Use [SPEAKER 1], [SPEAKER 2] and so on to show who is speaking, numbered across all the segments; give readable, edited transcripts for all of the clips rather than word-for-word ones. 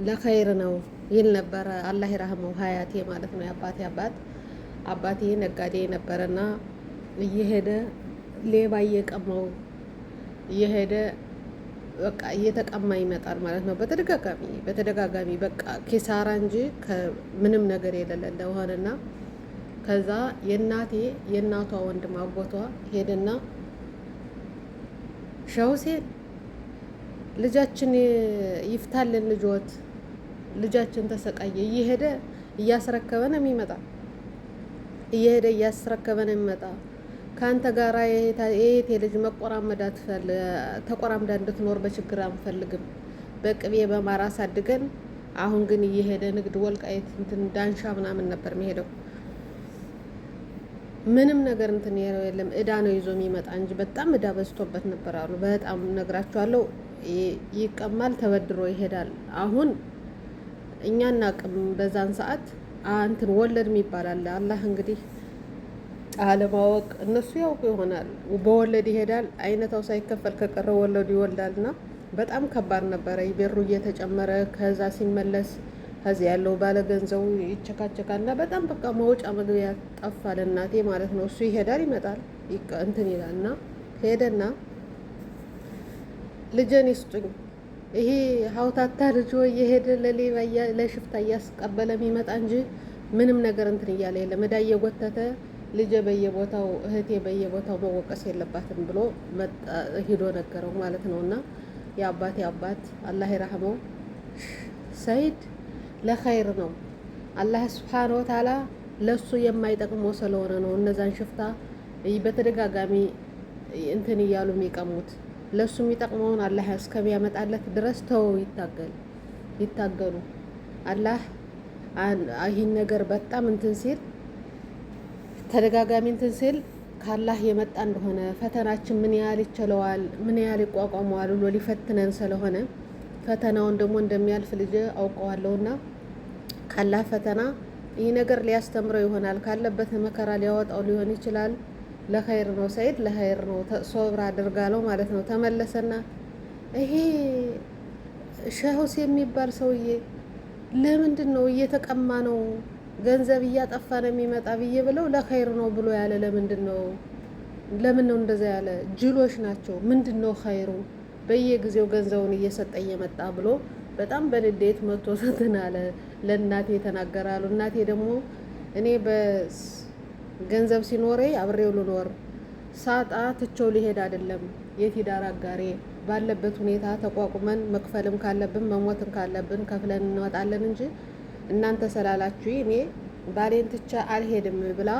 [SPEAKER 1] ለኸይር ነው ይል ነበረ። አላህ ይራህመው ሀያቴ ማለት ነው። የአባቴ አባቴ ነጋዴ ነበረና እየሄደ ሌባ እየቀማው እየሄደ በቃ እየተቀማ ይመጣል ማለት ነው። በተደጋጋሚ በቃ ኪሳራ እንጂ ምንም ነገር የሌለ እንደሆነና ከዛ የእናቷ ወንድም አጎቷ ሄደና ሸውሴን ልጃችን ይፍታልን ልጃችን ተሰቃየ እየሄደ እያስረከበ ነው የሚመጣ ከአንተ ጋራ የእህቴ ልጅ ተቆራምዳ እንድትኖር በችግር አንፈልግም። በቅቤ በማር አሳድገን አሁን ግን እየሄደ ንግድ ወልቃይት እንትን ዳንሻ ምናምን ነበር የሚሄደው። ምንም ነገር እንትን የለም። እዳ ነው ይዞ የሚመጣ እንጂ በጣም እዳ በዝቶበት ነበር አሉ። በጣም ነግራቸዋለሁ። ይቀማል፣ ተበድሮ ይሄዳል። አሁን እኛ እናቅም። በዛን ሰዓት እንትን ወለድ የሚባል አለ። አላህ እንግዲህ አለማወቅ እነሱ ያውቁ ይሆናል። በወለድ ይሄዳል። አይነታው ሳይከፈል ከቀረ ወለዱ ይወልዳልና በጣም ከባድ ነበረ። ብሩ እየተጨመረ ከዛ ሲመለስ ከዚህ ያለው ባለ ገንዘቡ ይቸካቸካል እና በጣም በቃ መውጫ መግቢያ ጠፋ ለእናቴ ማለት ነው። እሱ ይሄዳል ይመጣል እንትን ይላል እና ሄደና ልጄን ይስጡኝ፣ ይሄ ሀውታታ ልጅ እየሄደ ለሌባ ለሽፍታ እያስቀበለ የሚመጣ እንጂ ምንም ነገር እንትን እያለ የለም። እዳ እየጎተተ ልጄ በየቦታው እህቴ በየቦታው መወቀስ የለባትም ብሎ ሂዶ ነገረው ማለት ነው። እና የአባቴ አባት አላህ ይራህመው ሰይድ ለኸይር ነው። አላህ ሱብሓነሁ ወተዓላ ለሱ የማይጠቅመው ስለሆነ ነው እነዛን ሽፍታ በተደጋጋሚ እንትን እያሉ የሚቀሙት። ለሱ የሚጠቅመውን አላህ እስከሚያመጣለት ድረስ ይታገሉ። አላህ ይህን ነገር በጣም እንትን ሲል ተደጋጋሚ እንትን ሲል ካላህ የመጣ እንደሆነ ፈተናችን ምን ያህል ይችለዋል፣ ምን ያህል ይቋቋመዋል ብሎ ሊፈትነን ስለሆነ ፈተናውን ደግሞ እንደሚያልፍ ልጅ አውቀዋለሁና ካላህ ፈተና ይህ ነገር ሊያስተምረው ይሆናል፣ ካለበት መከራ ሊያወጣው ሊሆን ይችላል። ለኸይር ነው ሰይድ፣ ለኸይር ነው ሶብር አድርጋለው ማለት ነው። ተመለሰና ይሄ ሸሁስ የሚባል ሰውዬ ለምንድን ነው እየተቀማ ነው ገንዘብ እያጠፋ ነው የሚመጣ ብዬ ብለው ለኸይር ነው ብሎ ያለ ለምን ነው እንደዛ ያለ? ጅሎች ናቸው። ምንድን ነው ኸይሩ? በየጊዜው ገንዘቡን እየሰጠ እየመጣ ብሎ በጣም በንዴት መቶ እንትን አለ። ለእናቴ ተናገራሉ። እናቴ ደግሞ እኔ በገንዘብ ሲኖረኝ አብሬው ልኖር ሳጣ ትቼው ሊሄድ አይደለም። የትዳር አጋሬ ባለበት ሁኔታ ተቋቁመን መክፈልም ካለብን መሞትም ካለብን ከፍለን እንወጣለን እንጂ እናንተ ስላላችሁ እኔ ባሌን ትቼ አልሄድም ብላ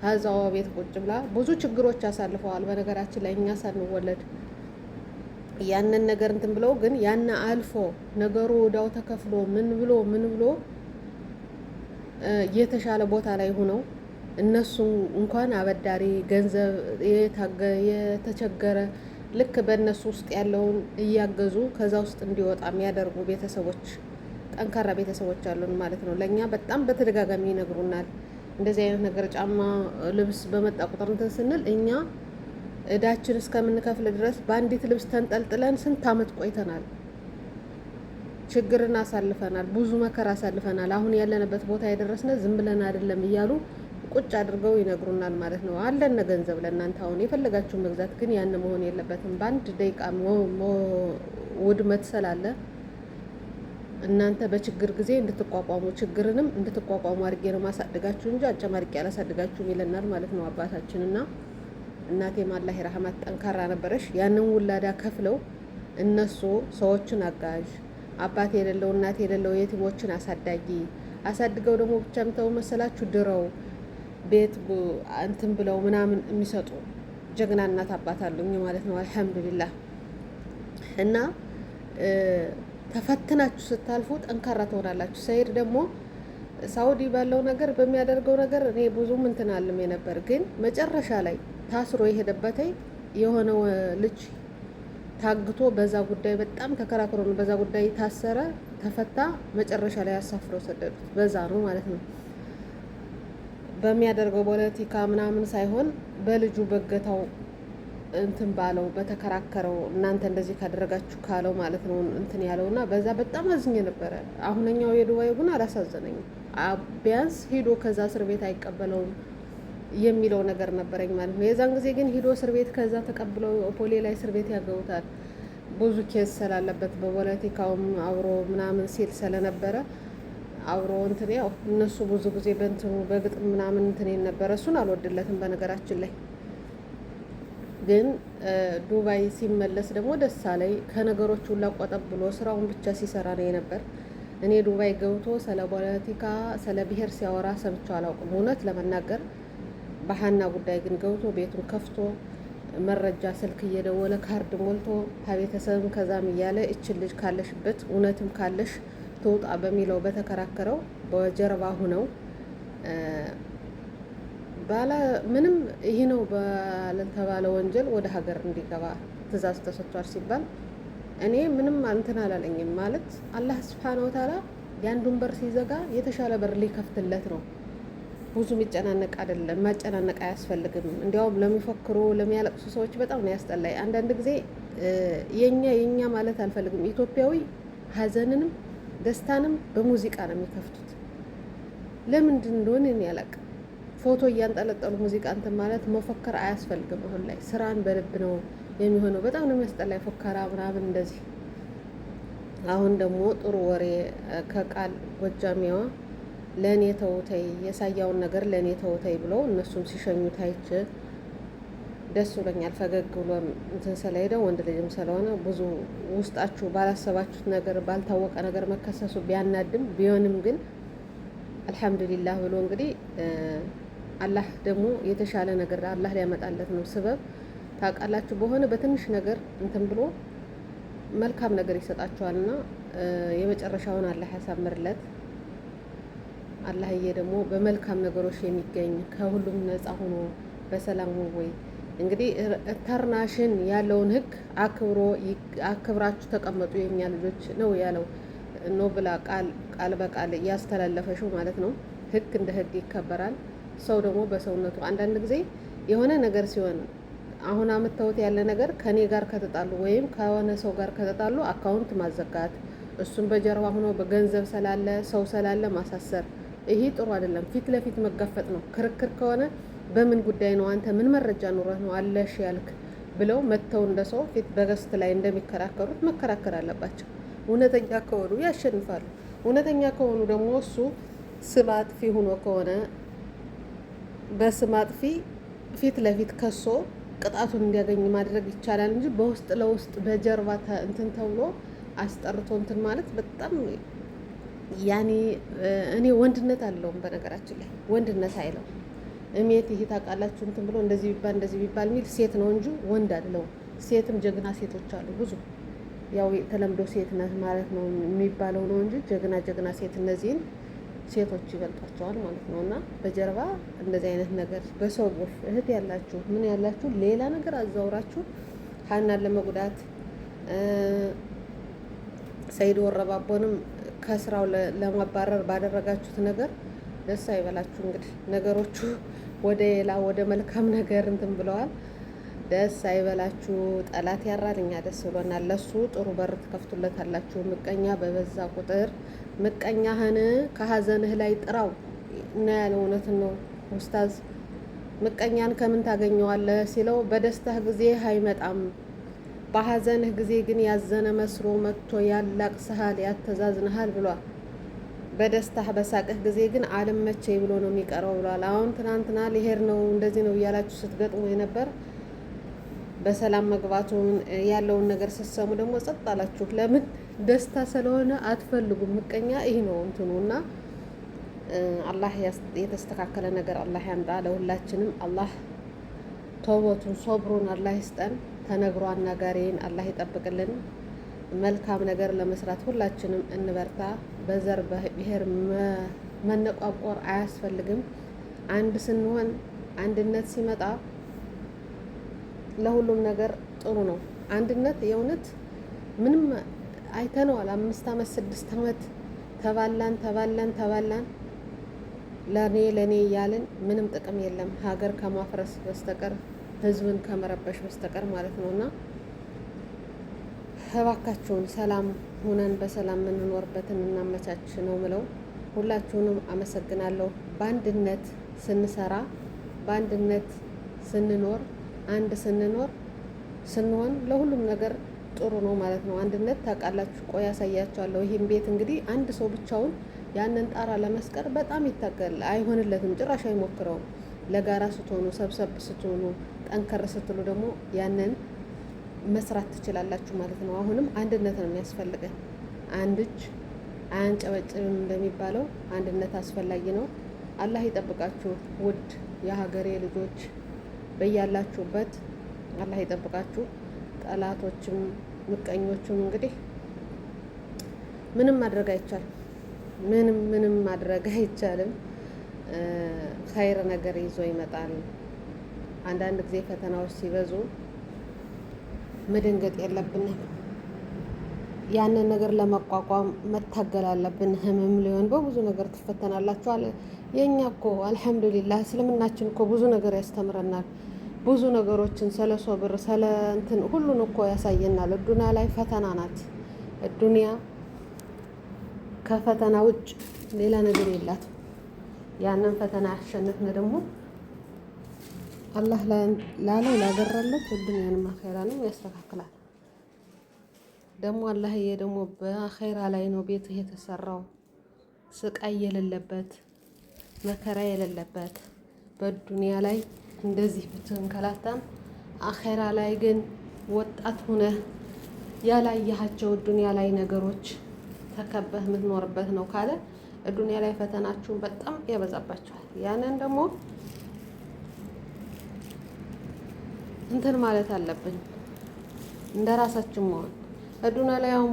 [SPEAKER 1] ሀዛዋ ቤት ቁጭ ብላ ብዙ ችግሮች አሳልፈዋል። በነገራችን ላይ እኛ ሳንወለድ ያንን ነገር እንትን ብለው ግን ያን አልፎ ነገሩ ወዳው ተከፍሎ ምን ብሎ የተሻለ ቦታ ላይ ሆነው እነሱ እንኳን አበዳሪ ገንዘብ የተቸገረ ልክ በእነሱ ውስጥ ያለውን እያገዙ ከዛ ውስጥ እንዲወጣ የሚያደርጉ ቤተሰቦች ጠንካራ ቤተሰቦች አሉን ማለት ነው። ለእኛ በጣም በተደጋጋሚ ይነግሩናል። እንደዚህ አይነት ነገር ጫማ፣ ልብስ በመጣ ቁጥር እንትን ስንል እኛ እዳችን እስከምንከፍል ድረስ በአንዲት ልብስ ተንጠልጥለን ስንት ዓመት ቆይተናል። ችግርን አሳልፈናል፣ ብዙ መከራ አሳልፈናል። አሁን ያለንበት ቦታ የደረስነ ዝም ብለን አይደለም እያሉ ቁጭ አድርገው ይነግሩናል ማለት ነው። አለን ገንዘብ ለእናንተ አሁን የፈለጋችሁ መግዛት፣ ግን ያን መሆን የለበትም። በአንድ ደቂቃ ውድመት ስላለ እናንተ በችግር ጊዜ እንድትቋቋሙ ችግርንም እንድትቋቋሙ አድርጌ ነው ማሳድጋችሁ እንጂ አጨማርቄ አላሳድጋችሁም ይለናል ማለት ነው አባታችንና እናቴም አላህ ይርሐማት ጠንካራ ነበረሽ። ያንን ውላዳ ከፍለው እነሱ ሰዎችን አጋዥ አባት የሌለው እናት የሌለው የቲሞችን አሳድገው ደግሞ ብቻ ምተው መሰላችሁ ድረው ቤት እንትን ብለው ምናምን የሚሰጡ ጀግና እናት አባት አሉኝ ማለት ነው። አልሐምዱሊላህ እና ተፈትናችሁ ስታልፉ ጠንካራ ትሆናላችሁ። ሰይድ ደግሞ ሳውዲ ባለው ነገር በሚያደርገው ነገር እኔ ብዙም እንትን አልም ነበር፣ ግን መጨረሻ ላይ ታስሮ የሄደበት የሆነው ልጅ ታግቶ በዛ ጉዳይ በጣም ተከራክሮ ነው በዛ ጉዳይ ታሰረ፣ ተፈታ። መጨረሻ ላይ አሳፍረው ሰደዱት። በዛ ነው ማለት ነው። በሚያደርገው ፖለቲካ ምናምን ሳይሆን በልጁ በገታው እንትን ባለው በተከራከረው እናንተ እንደዚህ ካደረጋችሁ ካለው ማለት ነው እንትን ያለው እና በዛ በጣም አዝኜ ነበረ። አሁነኛው የዱባዩ ግን አላሳዘነኝም። ቢያንስ ሂዶ ከዛ እስር ቤት አይቀበለውም የሚለው ነገር ነበረኝ ማለት ነው። የዛን ጊዜ ግን ሂዶ እስር ቤት ከዛ ተቀብለው ፖሌ ላይ እስር ቤት ያገቡታል። ብዙ ኬስ ስላለበት በፖለቲካውም አብሮ ምናምን ሲል ስለነበረ አብሮ እንትን ያው እነሱ ብዙ ጊዜ በእንትኑ በግጥም ምናምን እንትን ነበረ። እሱን አልወድለትም በነገራችን ላይ ግን ዱባይ ሲመለስ ደግሞ ደስ አለኝ። ከነገሮች ሁላ ቆጠብ ብሎ ስራውን ብቻ ሲሰራ ነው የነበር። እኔ ዱባይ ገብቶ ስለ ፖለቲካ ስለ ብሔር ሲያወራ ሰምቼው አላውቅም እውነት ለመናገር። በሀና ጉዳይ ግን ገብቶ ቤቱን ከፍቶ መረጃ ስልክ እየደወለ ካርድ ሞልቶ ከቤተሰብም ከዛም እያለ እችን ልጅ ካለሽበት እውነትም ካለሽ ትውጣ በሚለው በተከራከረው በጀርባ ሁነው ባለ ምንም ይህ ነው ባልተባለ ወንጀል ወደ ሀገር እንዲገባ ትዕዛዝ ተሰጥቷል ሲባል እኔ ምንም እንትን አላለኝም። ማለት አላህ ሱብሓነሁ ወተዓላ ያንዱን በር ሲዘጋ የተሻለ በር ሊከፍትለት ነው። ብዙ የሚጨናነቅ አይደለም፣ ማጨናነቅ አያስፈልግም። እንዲያውም ለሚፎክሩ ለሚያለቅሱ ሰዎች በጣም ነው ያስጠላኝ። አንዳንድ ጊዜ የኛ ማለት አልፈልግም። ኢትዮጵያዊ ሀዘንንም ደስታንም በሙዚቃ ነው የሚከፍቱት። ለምንድን እንደሆነ እኔ አላውቅም። ፎቶ እያንጠለጠሉ ሙዚቃ እንትን ማለት መፎከር አያስፈልግም። አሁን ላይ ስራን በልብ ነው የሚሆነው። በጣም ነው የሚያስጠላኝ ፎከራ ምናምን እንደዚህ። አሁን ደግሞ ጥሩ ወሬ ከቃል ጎጃሚዋ ለእኔ ተውተይ የሳያውን ነገር ለእኔ ተውተይ ብለው እነሱም ሲሸኙ ታይቼ ደስ ብሎኛል። ፈገግ ብሎ እንትን ስለሄደ ወንድ ልጅም ስለሆነ ብዙ ውስጣችሁ ባላሰባችሁት ነገር ባልታወቀ ነገር መከሰሱ ቢያናድም ቢሆንም ግን አልሐምዱሊላህ ብሎ እንግዲህ አላህ ደግሞ የተሻለ ነገር አላህ ሊያመጣለት ነው ስበብ። ታውቃላችሁ በሆነ በትንሽ ነገር እንትን ብሎ መልካም ነገር ይሰጣችኋልና የመጨረሻውን አላህ ያሳምርለት። አላህዬ ደግሞ በመልካም ነገሮች የሚገኝ ከሁሉም ነፃ ሆኖ በሰላም ወይ እንግዲህ ተርናሽን ያለውን ህግ አክብራችሁ ተቀመጡ የኛ ልጆች ነው ያለው ነው ብላ ቃል በቃል እያስተላለፈሽው ማለት ነው። ህግ እንደ ህግ ይከበራል። ሰው ደግሞ በሰውነቱ አንዳንድ ጊዜ የሆነ ነገር ሲሆን አሁን አመጣሁት ያለ ነገር ከኔ ጋር ከተጣሉ ወይም ከሆነ ሰው ጋር ከተጣሉ አካውንት ማዘጋት፣ እሱም በጀርባ ሆኖ በገንዘብ ስላለ ሰው ስላለ ማሳሰር፣ ይሄ ጥሩ አይደለም። ፊት ለፊት መጋፈጥ ነው። ክርክር ከሆነ በምን ጉዳይ ነው አንተ ምን መረጃ ኑረህ ነው አለሽ ያልክ ብለው መተው እንደ ሰው ፊት በገስት ላይ እንደሚከራከሩት መከራከር አለባቸው። እውነተኛ ከሆኑ ያሸንፋሉ። እውነተኛ ከሆኑ ደግሞ እሱ ስም አጥፊ ሆኖ ከሆነ በስም አጥፊ ፊት ለፊት ከሶ ቅጣቱን እንዲያገኝ ማድረግ ይቻላል እንጂ በውስጥ ለውስጥ በጀርባ እንትን ተብሎ አስጠርቶ እንትን ማለት በጣም ያኔ እኔ ወንድነት አለውም። በነገራችን ላይ ወንድነት አይለው እሜት ይሄ ታውቃላችሁ እንትን ብሎ እንደዚህ ቢባል የሚል ሴት ነው እንጂ ወንድ አይደለም። ሴትም ጀግና ሴቶች አሉ ብዙ። ያው ተለምዶ ሴት ነህ ማለት ነው የሚባለው ነው እንጂ ጀግና ሴት እነዚህን ሴቶች ይበልጧቸዋል ማለት ነው። እና በጀርባ እንደዚህ አይነት ነገር በሰው ግፍ እህት ያላችሁ ምን ያላችሁ ሌላ ነገር አዛውራችሁ ሀናን ለመጉዳት ሰይድ ወረባቦንም ከስራው ለማባረር ባደረጋችሁት ነገር ደስ አይበላችሁ። እንግዲህ ነገሮቹ ወደ ሌላ ወደ መልካም ነገር እንትን ብለዋል። ደስ አይበላችሁ። ጠላት ያራል፣ እኛ ደስ ብሎናል። ለሱ ጥሩ በር ትከፍቱለታላችሁ። ምቀኛ በበዛ ቁጥር ምቀኛህን ከሀዘንህ ላይ ጥራው እና ያለው እውነትን ነው ኡስታዝ። ምቀኛን ከምን ታገኘዋለህ ሲለው በደስታህ ጊዜ አይመጣም፣ በሀዘንህ ጊዜ ግን ያዘነ መስሎ መጥቶ ያላቅስሃል፣ ያተዛዝንሃል ብሏል። በደስታህ በሳቅህ ጊዜ ግን አልመቸኝ ብሎ ነው የሚቀረው ብሏል። አሁን ትናንትና ሊሄድ ነው እንደዚህ ነው እያላችሁ ስትገጥሙ የነበር በሰላም መግባቱን ያለውን ነገር ስትሰሙ ደግሞ ጸጥ አላችሁ። ለምን? ደስታ ስለሆነ አትፈልጉም። ምቀኛ ይህ ነው እንትኑ እና አላህ የተስተካከለ ነገር አላህ ያምጣ ለሁላችንም። አላህ ተውበቱን ሶብሩን አላህ ይስጠን። ተነግሮ አናጋሪን አላህ ይጠብቅልን። መልካም ነገር ለመስራት ሁላችንም እንበርታ። በዘር ብሔር መነቋቆር አያስፈልግም። አንድ ስንሆን አንድነት ሲመጣ ለሁሉም ነገር ጥሩ ነው። አንድነት የእውነት ምንም አይተነዋል። 5 ዓመት 6 ዓመት ተባላን ለኔ እያልን ምንም ጥቅም የለም ሀገር ከማፍረስ በስተቀር ህዝብን ከመረበሽ በስተቀር ማለት ነው። እና እባካችሁን ሰላም ሁነን በሰላም የምንኖርበትን እናመቻች ነው ምለው። ሁላችሁንም አመሰግናለሁ። በአንድነት ስንሰራ፣ በአንድነት ስንኖር፣ አንድ ስንሆን ለሁሉም ነገር ጥሩ ነው ማለት ነው። አንድነት ታውቃላችሁ። ቆይ ያሳያችኋለሁ። ይህም ቤት እንግዲህ አንድ ሰው ብቻውን ያንን ጣራ ለመስቀር በጣም ይታገል፣ አይሆንለትም፣ ጭራሽ አይሞክረውም። ለጋራ ስትሆኑ፣ ሰብሰብ ስትሆኑ፣ ጠንከር ስትሉ ደግሞ ያንን መስራት ትችላላችሁ ማለት ነው። አሁንም አንድነት ነው የሚያስፈልገን። አንድ እጅ አያንጨበጭብም እንደሚባለው አንድነት አስፈላጊ ነው። አላህ ይጠብቃችሁ ውድ የሀገሬ ልጆች፣ በያላችሁበት አላህ ይጠብቃችሁ። ጠላቶችም ምቀኞችም እንግዲህ ምንም ማድረግ አይቻልም። ምንም ማድረግ አይቻልም። ኸይር ነገር ይዞ ይመጣል። አንዳንድ ጊዜ ፈተናዎች ሲበዙ መደንገጥ የለብንም። ያንን ነገር ለመቋቋም መታገል አለብን። ህመም ሊሆን በብዙ ነገር ትፈተናላችኋል። የእኛ እኮ አልሐምዱሊላህ እስልምናችን እኮ ብዙ ነገር ያስተምረናል። ብዙ ነገሮችን ስለ ሶብር ስለ እንትን ሁሉን እኮ ያሳየናል። ዱንያ ላይ ፈተና ናት። ዱንያ ከፈተና ውጭ ሌላ ነገር የላትም። ያንን ፈተና ያሸነፍን ደግሞ አላህ ላለው ላገራለት ዱንያንም አኼራንም ያስተካክላል። ደግሞ አላህዬ ደግሞ በአኼራ ላይ ነው ቤትህ የተሰራው፣ ስቃይ የሌለበት መከራ የሌለበት። በዱንያ ላይ እንደዚህ ብትንከላታም አኼራ ላይ ግን ወጣት ሁነህ ያላየሃቸው ዱንያ ላይ ነገሮች ተከበህ የምትኖርበት ነው ካለ ዱንያ ላይ ፈተናችሁን በጣም ያበዛባችኋል። ያንን ደግሞ እንትን ማለት አለብን፣ እንደ ራሳችን መሆን። ዱንያ ላይ አሁን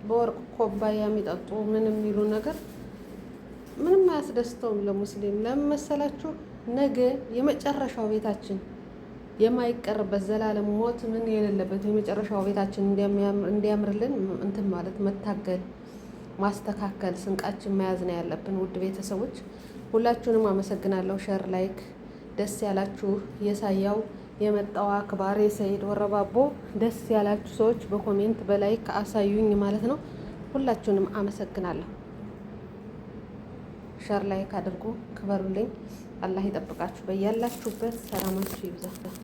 [SPEAKER 1] በወርቅ ኮባያ የሚጠጡ ምንም የሚሉ ነገር ምንም አያስደስተውም ለሙስሊም። ለምን መሰላችሁ? ነገ የመጨረሻው ቤታችን የማይቀርበት ዘላለም ሞት ምን የሌለበት የመጨረሻው ቤታችን እንዲያምርልን እንትን ማለት መታገል፣ ማስተካከል፣ ስንቃችን መያዝ ነው ያለብን። ውድ ቤተሰቦች ሁላችሁንም አመሰግናለሁ። ሸር ላይክ፣ ደስ ያላችሁ የሳያው የመጣው አክባሪ ሰይድ ወረባቦ ደስ ያላችሁ ሰዎች በኮሜንት በላይክ አሳዩኝ ማለት ነው። ሁላችሁንም አመሰግናለሁ። ሸር ላይክ አድርጉ፣ ክበሩልኝ። አላህ ይጠብቃችሁ። በያላችሁበት ሰላማችሁ ይብዛ።